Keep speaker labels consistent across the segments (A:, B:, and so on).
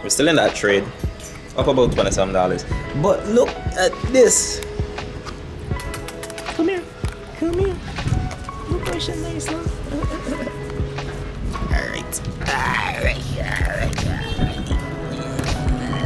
A: We're still in that trade, up about $20-some. But look at this. Come here, come here. Look how she nice, huh? Alright.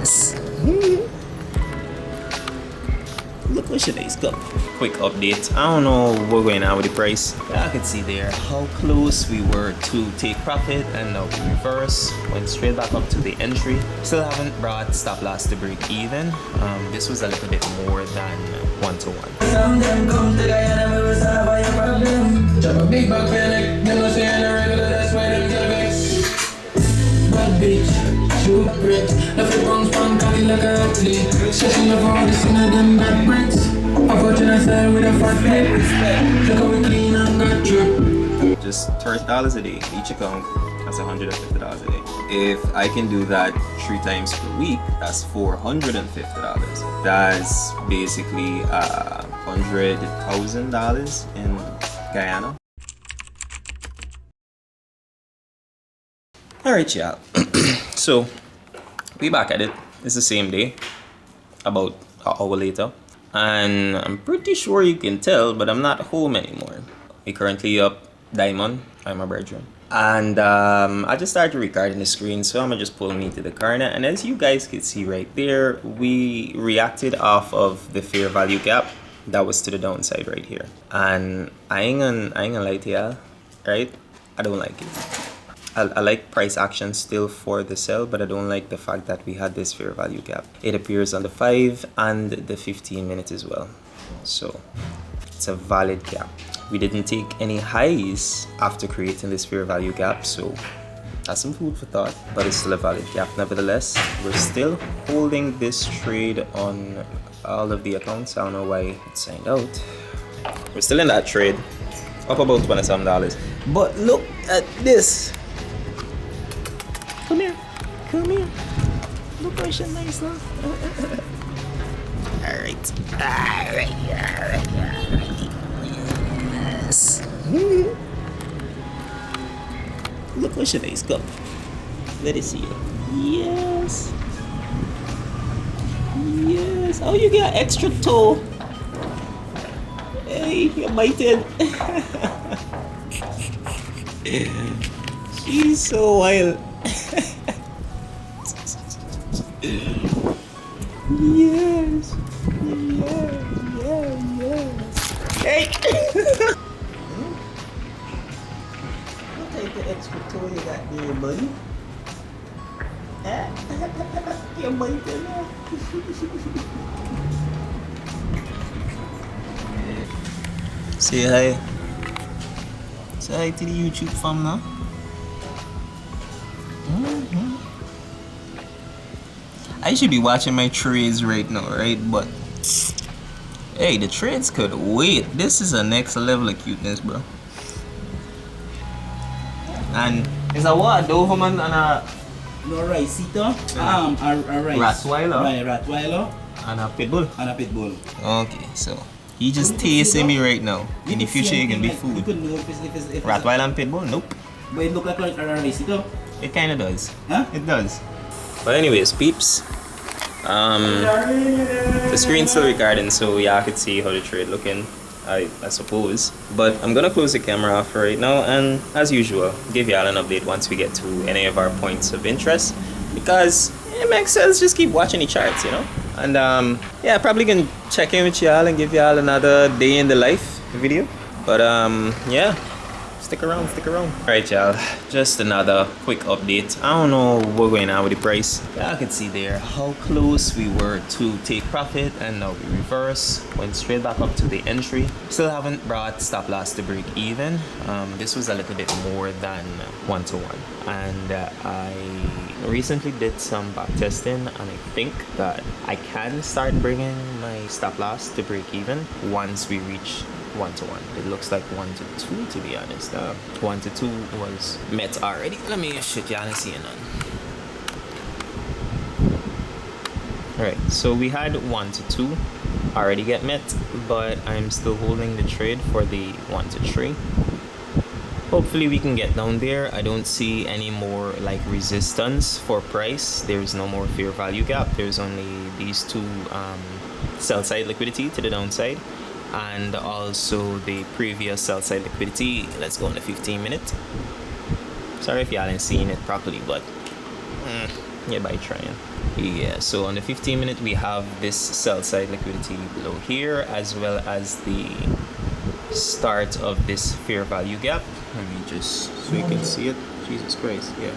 A: Yes. Look what she nice. Come. Quick update. I don't know what's going on with the price. I can see there how close we were to take profit, and now we reverse, went straight back up to the entry. Still haven't brought stop loss to break even. This was a little bit more than 1-to-1.
B: Some them come to Guyana, we will solve all your problem. Drop a big back panic, them no say on the regular, that's why them get vexed. Bad bitch, shoot bricks, the flip runs from Cali like a athlete. Stretching the phone, this in them bad bricks. Opportunity style with a fat flip. Look how we clean and got drip.
A: Just $30 a day. Each account has $150 a day. If I can do that 3 times per week, that's $450. That's basically $100,000 in Guyana. Alright, y'all. So we back at it. It's the same day, about an hour later. And I'm pretty sure you can tell, but I'm not home anymore. We currently up Diamond. I'm a brethren. And I just started recording the screen, so I'm gonna just pull me to the corner. And as you guys can see right there, we reacted off of the fair value gap that was to the downside right here. And I ain't gonna lie to y'all, right? I don't like it. I like price action still for the sell, but I don't like the fact that we had this fair value gap. It appears on the 5 and the 15 minutes as well. So it's a valid gap. We didn't take any highs after creating this fair value gap, so that's some food for thought, but it's still a valid gap. Nevertheless, we're still holding this trade on all of the accounts. I don't know why it signed out. We're still in that trade, up about $20-some. But look at this. Come here, come here. Look how she nice, huh? Alright. Yes. Look how she nice. Come. Let it see you. Yes. Yes. Oh, you got extra toe. Hey, you're biting. She's so wild. Yes. Yes. Hey. I'll take the extra toy you got there, buddy. You're biting now. Say hi. Say hi to the YouTube fam now. I should be watching my trades right now, right? But hey, the trades could wait. This is a next level of cuteness, bro. And it's a what? Doberman and a
C: no Ricito, a rice.
A: Rottweiler.
C: Right, Rottweiler.
A: And a pitbull.
C: And a pitbull.
A: Okay, so he just tasting me right now. In the future, you can be food.
C: You could know if
A: Rottweiler and pitbull? Nope.
C: But it look like a Ricito.
A: It kind of does.
C: Huh?
A: It does. But anyways, peeps. The screen's still recording, so yeah, I could see how the trade looking, I suppose. But I'm gonna close the camera off right now, and as usual, give y'all an update once we get to any of our points of interest, because it makes sense. Just keep watching the charts, you know. And yeah, probably can check in with y'all and give y'all another day in the life video. But yeah. Stick around, stick around. Alright, y'all, just another quick update. I don't know what's going on with the price. Y'all can see there how close we were to take profit, and now we reverse, went straight back up to the entry. Still haven't brought stop loss to break even. This was a little bit more than 1-to-1. And I recently did some back testing, and I think that I can start bringing my stop loss to break even once we reach 1-to-1. It looks like 1-to-2, to be honest. 1-to-2 was met already. Let me shit y'all and see none. Alright, so we had 1-to-2 already get met, but I'm still holding the trade for the 1-to-3. hopefully we can get down there. I don't see any more like resistance for price. There's no more fair value gap. There's only these two sell side liquidity to the downside, and also the previous sell side liquidity. Let's go on the 15-minute. Sorry if y'all ain't seeing it properly, but yeah, by trying. Yeah, so on the 15-minute we have this sell side liquidity below here, as well as the start of this fair value gap. Let me just so you can see it. Jesus Christ, yeah,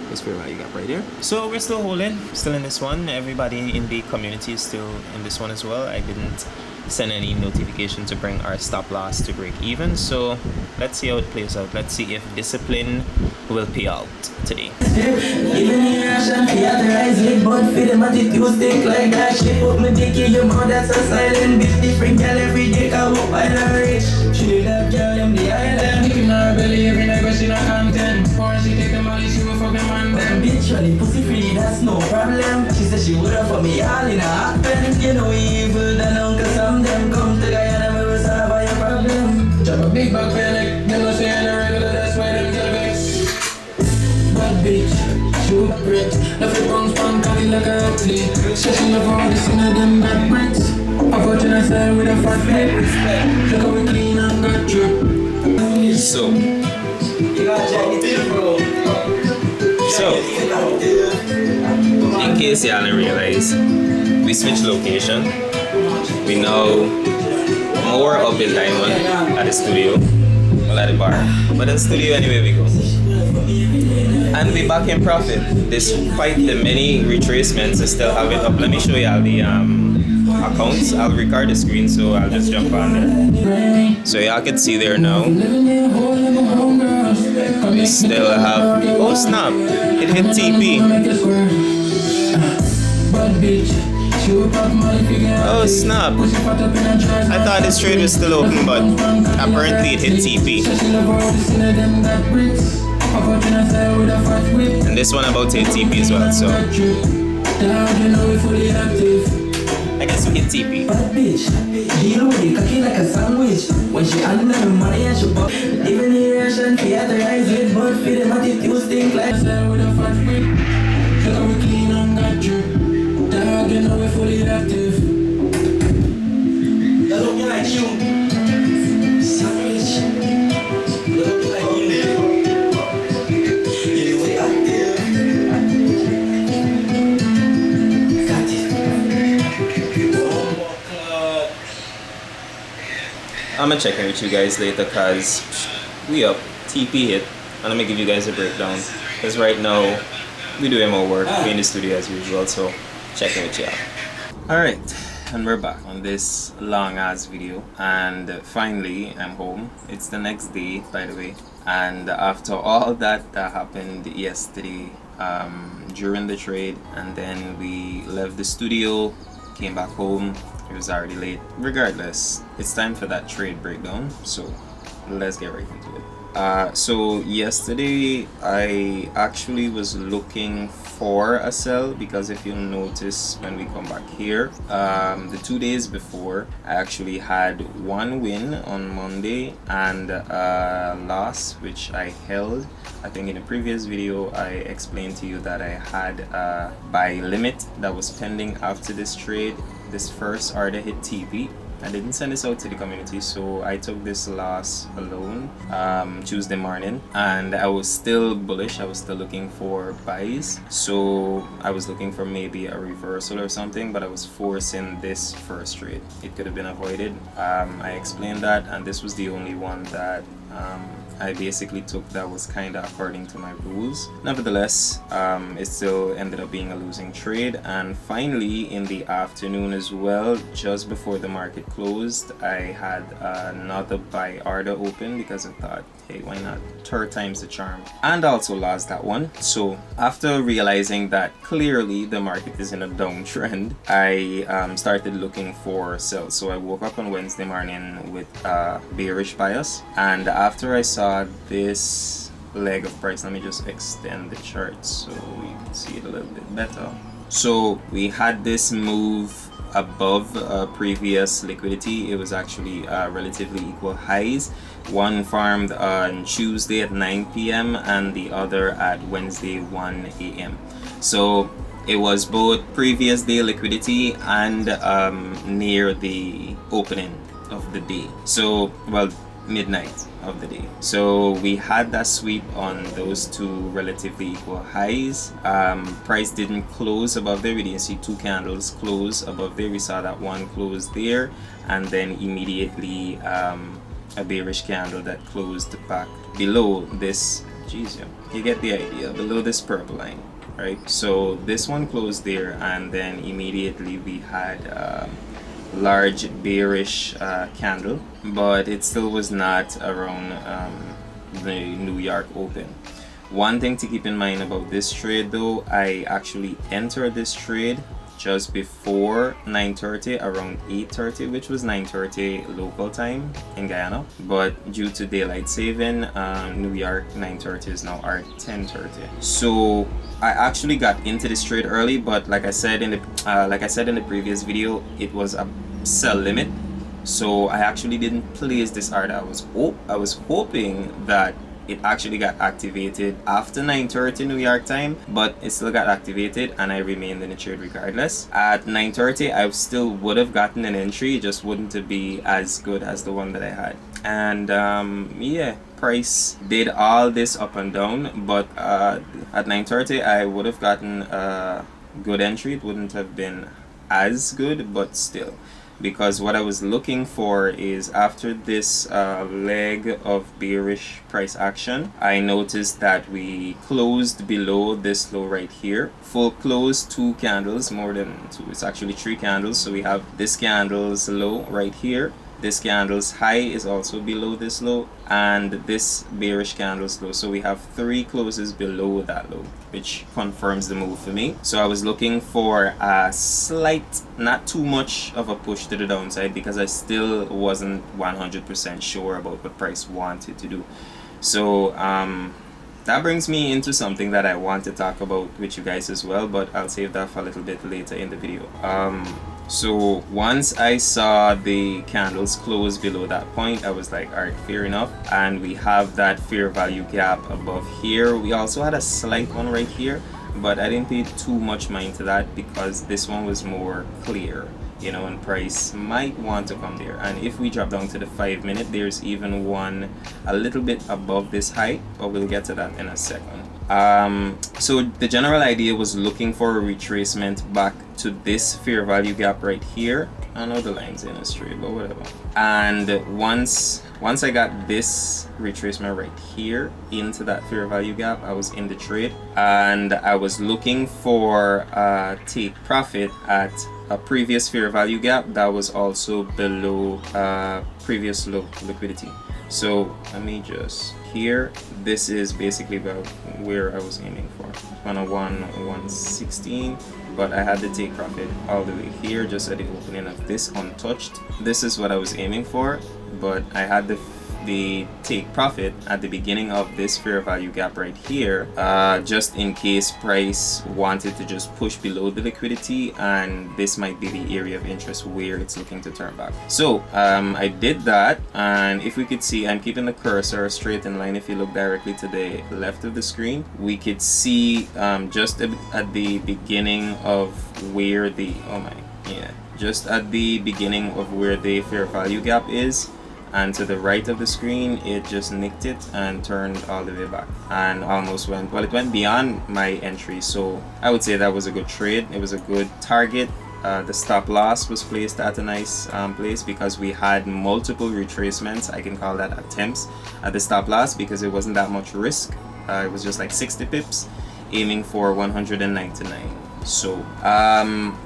A: this fair value gap right there. So we're still holding, still in this one. Everybody in the community is still in this one as well. I didn't send any notification to bring our stop loss to break even, so let's see how it plays out. Let's see if discipline will pay out today.
B: Even here, I shan't be authorized, but for them attitude stick like that shit. Put me dick in your mouth, that's a silent bitch. Different girl every day, I hope I not rich. She did that girl in the island. Dick in her belly every night, but she not content. Or she take the money, she will fuck them man. Them bitch really pussy free, that's no problem. She said she would have for me all in a hot pen. You know evil than Uncle Sam. Them come to Guyana, we will solve all your problem. Drop a big back panic, them no say any regular, that's why them get vexed. Bad bitch, shoot bricks. Love it bounce from cocky like a athlete. She love all this in a them bad bricks. I got you style with a fat flip. Look how we clean and got drip.
A: So in case y'all didn't realize, we switched location. We now more up in Diamond at the studio, well at the bar, but at the studio anyway we go. And we back in profit despite the many retracements. I still have it up. Let me show y'all the accounts. I'll record the screen, so I'll just jump on there. So y'all can see there now. We still have, oh snap, it hit TP. Oh snap, I thought this trade was still open, but apparently it hit TP. And this one about to hit TP as well, so I guess we hit TP.
B: Bad bitch, deal with it, cocky like a sandwich. When she handle the money and she pop. Even here, I shan't be authorized, but for them attitude stink like style with a fat whip. Look how we clean and got drip. Dog, you know we fully active. That look like you. Sandwich. Look like you. You way active. Got it.
A: I'm gonna check in with you guys later, cause we up, TP hit, and I'm gonna give you guys a breakdown. Cause right now we doing more work, we in the studio as usual, so check in with y'all. Alright, and we're back on this long ass video, and finally I'm home. It's the next day, by the way, and after all that happened yesterday during the trade, and then we left the studio, came back home. It was already late. Regardless, it's time for that trade breakdown, so let's get right into it. So yesterday I actually was looking for a sell, because if you'll notice when we come back here, the 2 days before I actually had one win on Monday and a loss which I held. I think in the previous video I explained to you that I had a buy limit that was pending after this trade. This first order hit TP. I didn't send this out to the community, so I took this loss alone Tuesday morning, and I was still bullish. I was still looking for buys, so I was looking for maybe a reversal or something, but I was forcing this first trade. It could have been avoided. I explained that, and this was the only one that I basically took that was kind of according to my rules. Nevertheless, it still ended up being a losing trade. And finally, in the afternoon as well, just before the market closed, I had another buy order open, because I thought, hey, why not? Third time's the charm. And also lost that one. So after realizing that clearly the market is in a downtrend, I started looking for sells. So I woke up on Wednesday morning with a bearish bias, and after I saw this leg of price, let me just extend the chart so we can see it a little bit better. So we had this move above previous liquidity. It was actually relatively equal highs. One formed on Tuesday at 9 p.m. and the other at Wednesday 1 a.m. So it was both previous day liquidity and near the opening of the day. So, well, midnight of the day. So we had that sweep on those two relatively equal highs. Price didn't close above there. We didn't see two candles close above there. We saw that one close there, and then immediately a bearish candle that closed back below this. Geez, you get the idea, below this purple line, right? So this one closed there, and then immediately we had large bearish candle, but it still was not around the New York open. One thing to keep in mind about this trade though, I actually entered this trade just before 9:30, around 8:30, which was 9:30 local time in Guyana, but due to daylight saving, New York 9:30 is now our 10:30. So I actually got into this trade early, but like I said in the previous video, it was a sell limit, so I actually didn't place this order. I was hoping that it actually got activated after 9:30 New York time, but it still got activated and I remained in the trade regardless. At 9:30 I still would have gotten an entry, it just wouldn't be as good as the one that I had. And yeah, price did all this up and down, but at 9:30 I would have gotten a good entry. It wouldn't have been as good, but still, because what I was looking for is after this leg of bearish price action, I noticed that we closed below this low right here. Full close, two candles, more than two, it's actually three candles. So we have this candle's low right here, this candle's high is also below this low, and this bearish candle's low. So we have three closes below that low, which confirms the move for me. So I was looking for a slight, not too much of a push to the downside, because I still wasn't 100% sure about what price wanted to do. So that brings me into something that I want to talk about with you guys as well, but I'll save that for a little bit later in the video. So once I saw the candles close below that point, I was like, alright, fair enough. And we have that fair value gap above here. We also had a slight one right here, but I didn't pay too much mind to that because this one was more clear, you know, and price might want to come there. And if we drop down to the 5 minute, there's even one a little bit above this height, but we'll get to that in a second. So the general idea was looking for a retracement back to this fair value gap right here. I know the line's in a straight, but whatever. And once I got this retracement right here into that fair value gap, I was in the trade, and I was looking for take profit at a previous fair value gap that was also below previous low liquidity. So let me just, here, this is basically about where I was aiming for, 101.116, but I had to take profit all the way here just at the opening of this untouched. This is what I was aiming for, but I had the take profit at the beginning of this fair value gap right here, just in case price wanted to just push below the liquidity, and this might be the area of interest where it's looking to turn back. So I did that, and if we could see, I'm keeping the cursor straight in line. If you look directly to the left of the screen, we could see just at the beginning of where the just at the beginning of where the fair value gap is, and to the right of the screen, it just nicked it and turned all the way back and almost went, well, it went beyond my entry. So I would say that was a good trade. It was a good target. The stop loss was placed at a nice place because we had multiple retracements, I can call that attempts, at the stop loss, because it wasn't that much risk. It was just like 60 pips aiming for 199. So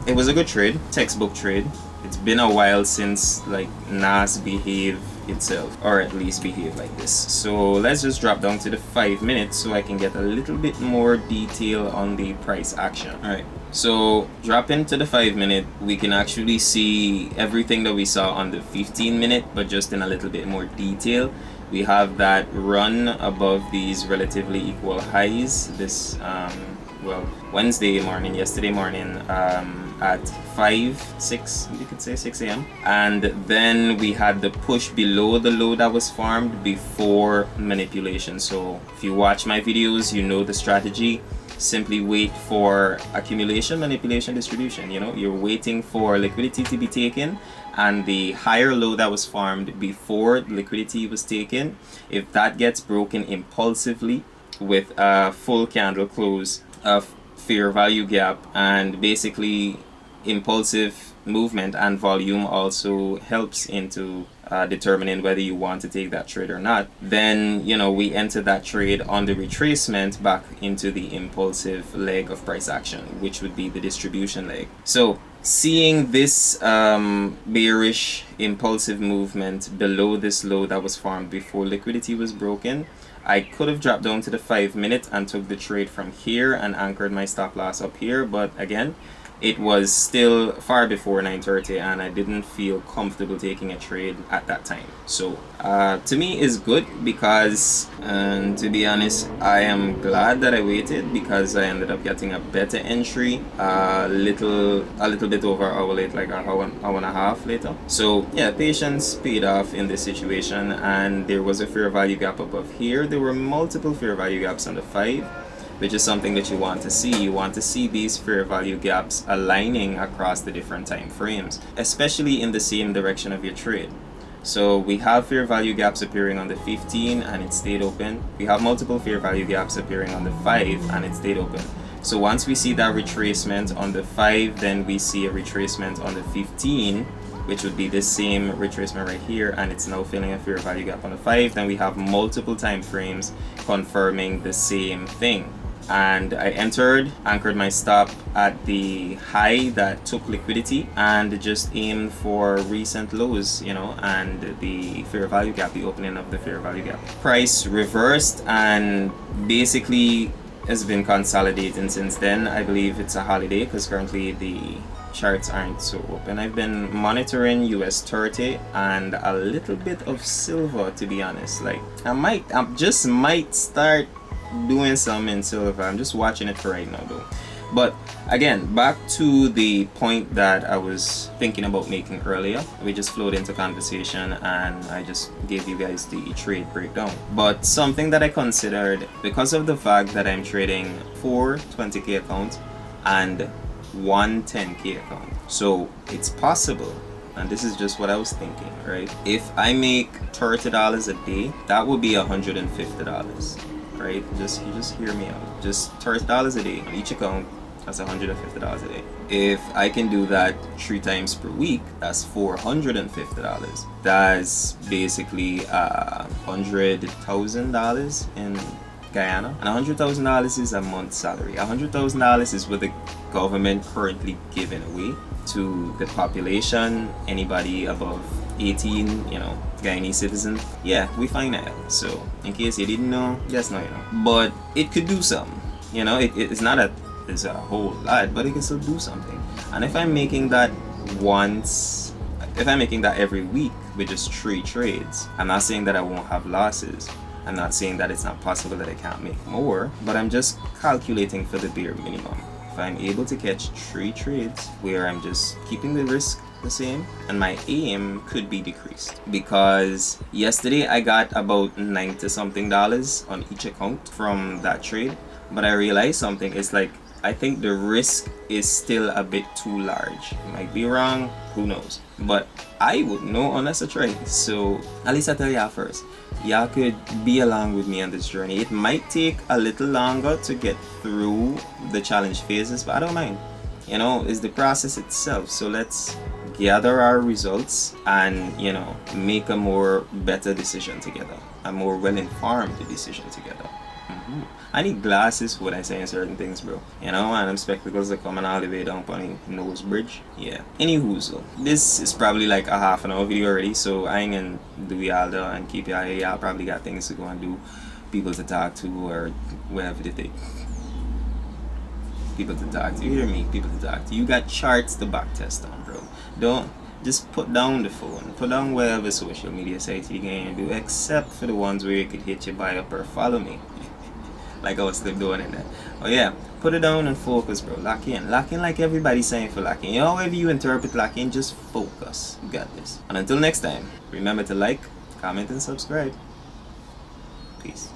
A: it was a good trade, textbook trade. It's been a while since like Nas behaved itself, or at least behave like this. So let's just drop down to the 5 minutes so I can get a little bit more detail on the price action. Alright, so drop into the 5 minute, we can actually see everything that we saw on the 15 minute, but just in a little bit more detail. We have that run above these relatively equal highs, this Wednesday morning, yesterday morning, at 6 you could say 6 a.m. And then we had the push below the low that was formed before manipulation. So if you watch my videos, you know the strategy. Simply wait for accumulation, manipulation, distribution. You know, you're waiting for liquidity to be taken, and the higher low that was formed before liquidity was taken, if that gets broken impulsively with a full candle close of fair value gap, and basically impulsive movement and volume also helps into determining whether you want to take that trade or not, then you know we enter that trade on the retracement back into the impulsive leg of price action, which would be the distribution leg. So seeing this bearish impulsive movement below this low that was formed before liquidity was broken, I could have dropped down to the 5-minute and took the trade from here and anchored my stop loss up here, but again, it was still far before 9:30 and I didn't feel comfortable taking a trade at that time. So to me is good, because to be honest, I am glad that I waited, because I ended up getting a better entry a little bit over an hour late, like an hour and a half later. So yeah, patience paid off in this situation, and there was a fair value gap above here. There were multiple fair value gaps on the 5, which is something that you want to see. You want to see these fair value gaps aligning across the different time frames, especially in the same direction of your trade. So we have fair value gaps appearing on the 15 and it stayed open. We have multiple fair value gaps appearing on the 5 and it stayed open. So once we see that retracement on the 5, then we see a retracement on the 15, which would be the same retracement right here, and it's now filling a fair value gap on the 5. Then we have multiple time frames confirming the same thing. And I anchored my stop at the high that took liquidity, and just aimed for recent lows, you know, and the fair value gap, the opening of the fair value gap. Price reversed and basically has been consolidating since then. I believe it's a holiday because currently the charts aren't so open. I've been monitoring US 30 and a little bit of silver, to be honest. Like I just might start doing some in silver. I'm just watching it for right now though. But again, back to the point that I was thinking about making earlier. We just flowed into conversation and I just gave you guys the trade breakdown. But something that I considered, because of the fact that I'm trading 4 20k accounts and 1 10k account, so it's possible, and this is just what I was thinking, right? If I make $30 a day, that would be $150. Right? You just hear me out. Just $30 a day on each account, that's $150 a day. If I can do that 3 times per week, that's $450. That's basically $100,000 in Guyana, and $100,000 is a month's salary. $100,000 is what the government currently giving away to the population, anybody above 18, you know, Guyanese citizen. Yeah, we finance. So in case you didn't know, just now you know. But it could do something. You know, it's not a whole lot, but it can still do something. And if I'm making that every week with just 3 trades, I'm not saying that I won't have losses. I'm not saying that it's not possible that I can't make more, but I'm just calculating for the bare minimum. If I'm able to catch 3 trades where I'm just keeping the risk the same, and my aim could be decreased, because yesterday I got about $90 something on each account from that trade, but I realized something. It's like, I think the risk is still a bit too large. Might be wrong, who knows, but I wouldn't know unless I try. So at least I tell y'all first, y'all could be along with me on this journey. It might take a little longer to get through the challenge phases, but I don't mind. You know, it's the process itself. So let's gather our results and, you know, make a more better decision together, a more well-informed decision together. I need glasses when I say certain things, bro. You know, and them spectacles are coming all the way down on the nose bridge. Yeah. Anywho, so this is probably like a half an hour video already, so I ain't gonna do y'all there and keep y'all here. Y'all probably got things to go and do, people to talk to, or whatever they think. People to talk to. You hear me? People to talk to. You got charts to back test on, bro. Don't just put down the phone. Put down whatever social media sites you can do, except for the ones where you could hit you buy up or follow me. like I was still doing it there. Oh yeah, put it down and focus, bro. Lock in like everybody's saying for locking. You know, however you interpret locking, just focus. You got this. And until next time, remember to like, comment, and subscribe. Peace.